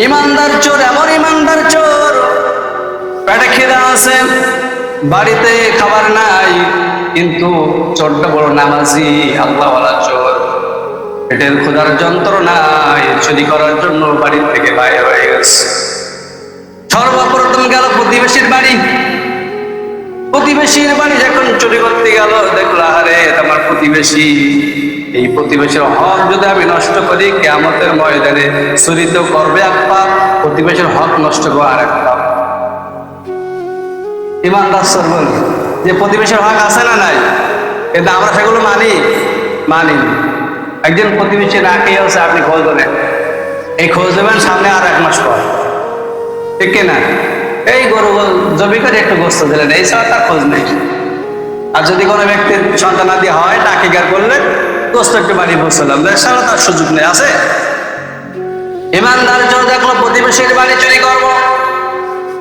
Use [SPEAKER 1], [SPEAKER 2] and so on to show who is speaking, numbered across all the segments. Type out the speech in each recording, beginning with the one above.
[SPEAKER 1] ইমানদার চোর এমন ইমানদার চোর, পেটে খিদা আছে, বাড়িতে খাবার নাই, কিন্তু চোরটা বড় নামাজি আল্লাহওয়ালা চোর। পেটের ক্ষুধার যন্ত্রণায় চুরি করার জন্য বাড়ি থেকে বাইরে হয়ে গেছে। সর্বপ্রথম গেল প্রতিবেশীর বাড়ি। প্রতিবেশীর বাড়ি যখন চুরি করতে গেল, দেখলো আরে আমার প্রতিবেশী, এই প্রতিবেশীর হক যদি আমি নষ্ট করি, কিয়ামতের ময়দানে চুরি তো করবে এক পাপ, প্রতিবেশীর হক নষ্ট করবে আর এক পাপ। ইমানদার চোর বলে যে প্রতিবেশীর হক আছে না নাই, কিন্তু আমরা সেগুলো মানি। একজন প্রতিবেশী না খেয়ে হচ্ছে, আপনি খোঁজ দেবেন, এই খোঁজ দেবেন সামনে আর 1 মাস পর, ঠিক কিনা? এই গরু জমি করে একটু গোস্ত দিলেন, এই ছাড়া তার খোঁজ নেই। আর যদি কোনো ব্যক্তির সন্তানাদি হয়, টাকিগার করলে গোস্ত একটু বাড়ি বসলাম, সারা তার সুযোগ নেই আছে। ইমানদার চোর দেখলো প্রতিবেশীর বাড়ি চুরি করবো,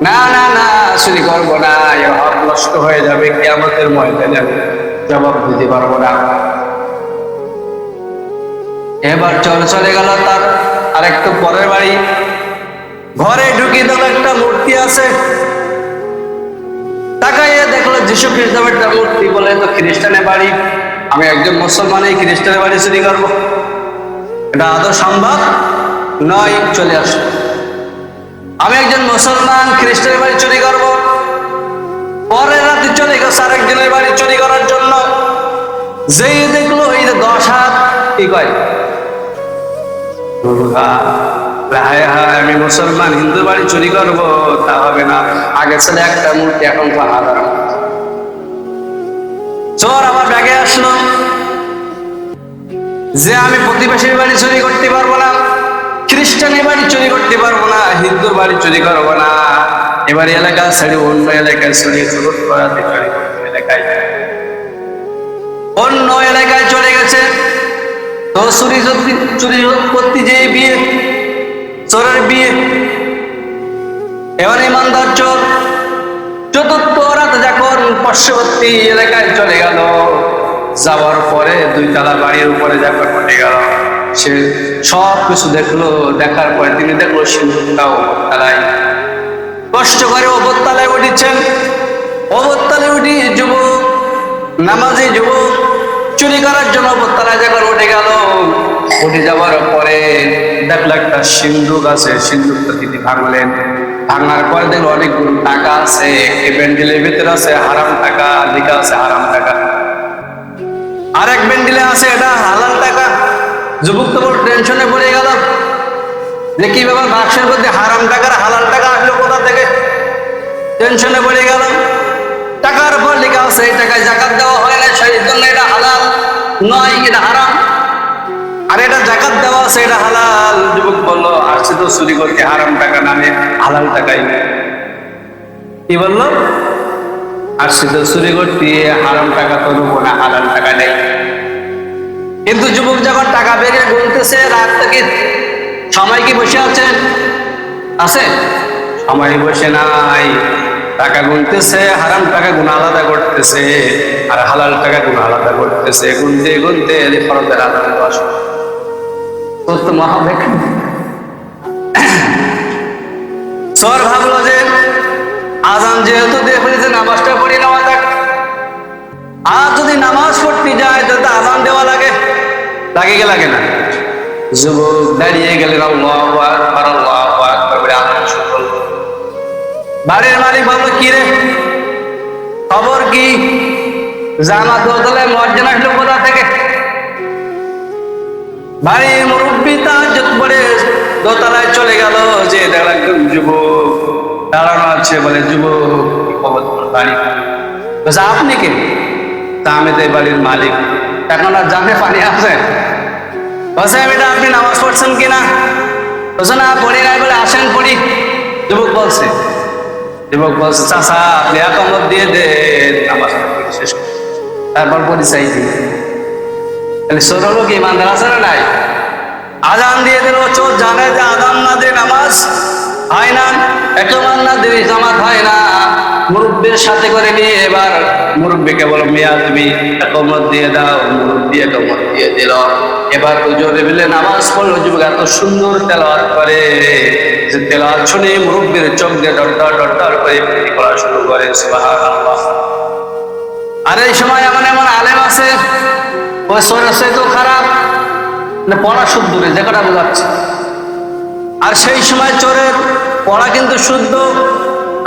[SPEAKER 1] না না না চুরি করবো না, এর হক নষ্ট হয়ে যাবে, কিয়ামতের ময়দানে জবাব দিতে পারবো না। এবার চলে গেল তার আরেকটু পরের বাড়ি। ঘরে ঢুকি দেখলো একটা মূর্তি আছে, তাকাইয়ে দেখলো যিশু খ্রিস্টের একটা মূর্তি। বলে তো খ্রিস্টানের বাড়ি, আমি একজন মুসলমান এই খ্রিস্টানের বাড়ি চুরি করবো, এটা আদৌ সম্ভব নয়। চলে আসো, আমি একজন মুসলমান খ্রিস্টানের বাড়ি চুরি করবো। পরের রাতে চলে গেছে আরেকজনের বাড়ি চুরি করার জন্য। যেই দেখলো এই যে 10 হাত, কি কয়, হায় হায় আমি মুসলমান, হিন্দু বাড়ি চুরি করবো, তা হবে না। আগে ছিল একটা মূর্তি, এখন তো হাজার। চোর আমার ব্যাগে আসলো যে আমি প্রতিবেশীর বাড়ি চুরি করতে পারবো না, খ্রিস্টানের বাড়ি চুরি করতে পারবো না, হিন্দুর বাড়ি চুরি করবো না। এবার এলাকা ছেড়ে অন্য এলাকায় চুরি করাতে অন্য এলাকায় চলে গেছে। তো চুরি করতে যে বিয়ে, চোরের বিয়ে। এবার ইমানদার চোর চতুর্থ রাতে যখন পার্শ্ববর্তী এলাকায় চলে গেল, যাওয়ার পরে 2 তলা বাড়ির উপরে যখন উঠে গেল, সে সব কিছু দেখলো। দেখার পরে তিনি দেখলো সিন্ধুকটাও ওপরতলায়। কষ্ট করে ওপরতলায় উঠেছেন। ওপরতলায় উঠি যুবক, নামাজি যুবক চুরি করার জন্য ওপরতলায় যখন উঠে গেল, উঠে যাওয়ার পরে দেখলো একটা সিন্ধুক আছে। সিন্ধুকটা তিনি ভাঙলেন। ভাঙার পরে দেখলো অনেকগুলো টাকা আছে। একটি ব্যান্ডেলের ভিতরে আছে হারাম টাকা, লেখা আছে হারাম টাকা। আরেক ব্যান্ডেলে আছে এটা হালাল টাকা। যুবক তো বড় টেনশনে পড়ে গেল যে কি ব্যাপার, বাক্সের মধ্যে হারাম টাকার হালাল টাকা আসলো কোথা থেকে। টেনশনে পড়ে গেল। টাকার উপর লেখা আছে এই টাকায় যাকাত দেওয়া হয় না, সেই জন্য এটা হালাল নয়, এটা হারাম। আর এটা যাকাত দেওয়া আছে, এটা হালাল। যুবক বললো আসছে তো চুরি করতে, হারাম টাকা নামে হালাল টাকাই। কি বললো? আসছে তো চুরি করতে, হারাম টাকা তো নেবো না, হালাল টাকা নেই। কিন্তু যুবক যখন টাকা বেরিয়ে গুনতেছে, রাত থেকে সময় কি বসে আছেন? আছে সময় বসে নাই। টাকা গুনতেছে, হারাম টাকা গুণ আলাদা করতেছে, আর হালাল টাকা গুণ আলাদা করতেছে। গুনতে গুনতে ফরজের আদান দশ তো মহাবেগ। চোর ভাবলো যে আজান যেহেতু দিয়ে ফেলেছে, নামাজটা পড়ি নেওয়া যাক। আর যদি নামাজ পড়তে যায় তো আজান দেওয়া লাগে লাগে না? যুবক দাঁড়িয়ে গেলেন, আল্লাহু আকবার আল্লাহু আকবার বলে আজান শুরু করলো। বাড়ির মালিক বললো কি রে, খবর কি? জামা দোতলায় মুয়াজ্জিন আসলো কোথা থেকে? বাড়ির মুরব্বী তাহাজ্জুদ পড়ে দোতলায় চলে গেল। যে দেখলাম একজন যুবক দাঁড়ানো আছে। বলে যুবক কি খবর তোমার বাড়ি? বলছে আপনি কে? তা আমি তো এই বাড়ির মালিক। এখন আর জামে পানি আছে? বলছে আপনি নামাজ পড়ছেন কিনা? বলছে না পড়ি নাই। বলে আসেন পড়ি। যুবক বলছে চাচা আপনি একামত দিয়ে দেন, নামাজ শেষ করে তারপর পরিচয় দিন। তাহলে ছোট লোক ইমানদার আছে না নাই? আজান দিয়ে দিল। চোর জানে যে আজান না দিয়ে নামাজ হয় না, একমান না দিয়ে জামাত হয় না। মুরব্বীর সাথে করে নিয়ে এবার মুরব্বীকে বলো মিয়া তুমি একমত দিয়ে দাও। মুরব্বী একমত দিয়ে দিল। এবার জোরে মিলে নামাজ পড়লো। যুবক এত সুন্দর তেলাওয়াত করে যে তেলাওয়াত শুনে মুরব্বীর চোখ দিয়ে ডটডট ডটডট করে পানি পড়া শুরু করে। সুবহানাল্লাহ। আর এই সময় এমন এমন আলেম আছে ওই সূরা তো খারাপ, মানে পড়া শুদ্ধ নেই, যে কটা বোঝাচ্ছে। আর সেই সময় চোরের পড়া কিন্তু শুদ্ধ।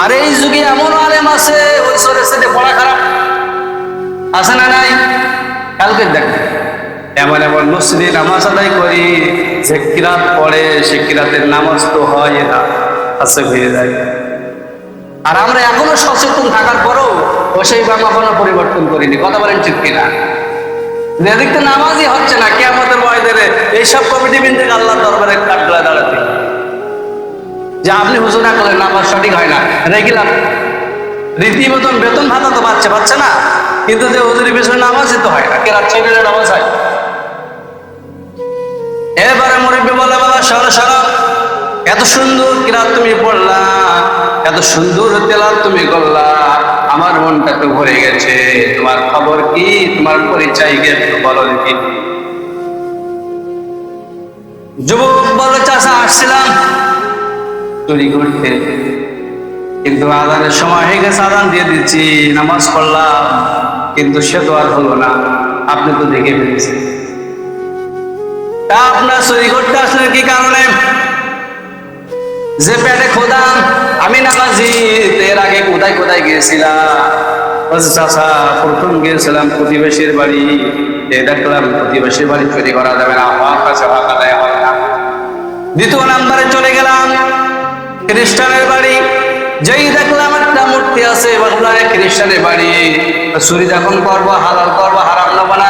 [SPEAKER 1] আর এই যুগে এমন আলেম আছে ওই সূরা পড়া খারাপ, আছে না নাই? কালকে দেখেন এমন এমন মসজিদে নামাজ আদায় করি, যে কিরাত পড়ে সে কিরাতের নামাজ তো হয় না, আছে হয়ে যায়। আর আমরা এখনো সচেতন থাকার পরেও ও সেই বাংলা পরিবর্তন করিনি। কথা বলেন ঠিক কিনা? এদিক তো নামাজই হচ্ছে না, কিয়ামতের ময়দানে এইসব কমিটি বিন্দু আল্লাহর দরবারে কাঠগড়া দাঁড়াতে, যে আপনি হুজুর না করলেন নামাজ সঠিক হয় না, রেগুলার রীতিমতন বেতন ভাতা তো পাচ্ছে না, কিন্তু যে হুজুরের পিছনে নামাজই তো হয় না, কেরাত ছেড়ে নামাজ হয়। এবারে মুরব্বী বলে, বাবা শোনো শোনো, এত সুন্দর কিরাত তুমি পড়লা, এত সুন্দর তেলাওয়াত তুমি করলা, আমার মনটা তো ভরে গেছে। তোমার খবর কি? তোমার পরিচয় কি একটু বলো দেখি। যুবক বলে, চাচা আসছিলাম চুরি করতে, কিন্তু আজানের সময় হয়ে গেছে, আজান দিয়ে দিচ্ছি, নামাজ পড়লাম, কিন্তু সে তো আর হলো না। আপনি তো দেখে ফেলেছেন। তা আপনার চুরি করতে আসলেন কি কারণে? যে পেটে খোদা, আমি নামাজি, এর আগে কোথায় কোথায় গিয়েছিলাম? চাচা প্রথম গিয়েছিলাম প্রতিবেশীর বাড়ি, দেখলাম প্রতিবেশীর বাড়ি চুরি করা যাবে না, হক আছে হক আদায় হয় না। দ্বিতীয় নাম্বারে চলে গেলাম খ্রিস্টানের বাড়ি, যেই দেখলাম একটা মূর্তি আছে, ভাবলাম খ্রিস্টানের বাড়ি, চুরি যখন করবো হালাল করবো, হারাম নেবো না,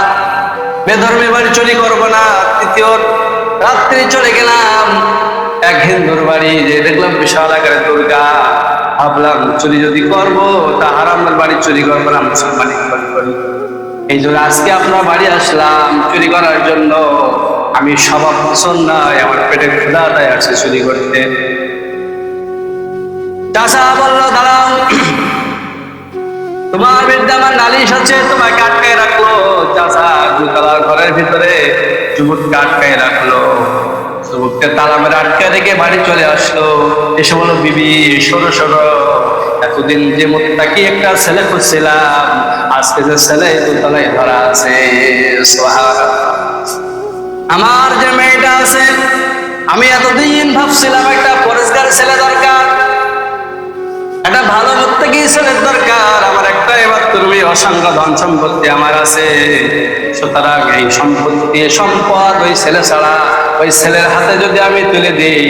[SPEAKER 1] বেধর্মী বাড়ি চুরি করবো না। তৃতীয় রাত্রি চলে গেলাম এক হিন্দুর বাড়ি, যে দেখলাম বিশাল আকারের দুর্গা, ভাবলাম চুরি যদি করবো তা হারামের বাড়ি চুরি করবো না, মুসলমানি করি। এই জন্য আজকে আপনার বাড়ি আসলাম চুরি করার জন্য। আমি স্বভাব পছন্দ নয়, আমার পেটে ক্ষুধা তাই আসছে চুরি করতে। চাচা বললো, দাঁড়াও, তোমার বিরুদ্ধে আমার নালিশ হচ্ছে, তোমাকে আটকায় রাখলো। চাচা দুতলার ঘরের ভিতরে যুবককে আটকায় রাখলো, যুবককে তালা মেরে আটকে রেখে বাড়ি চলে আসলো। এসে বলো, বিবি শোনো শোনো, এতদিন যে মুত্তাকি একটা ছেলে খুঁজছিলাম, আজকে যে ছেলে দুতলায় ধরা আছে। আমার যে মেয়েটা আছে, আমি এতদিন ভাবছিলাম একটা পরিষ্কার ছেলে দরকার, একটা ভালো মুত্তাকি ছেলের দরকার। আমার একটা মাত্র মেয়ে, অসংখ্য ধন সম্পত্তি আমার আছে, সুতরাং এই সম্পদ ওই ছেলে ছাড়া ওই ছেলের হাতে যদি আমি তুলে দিই,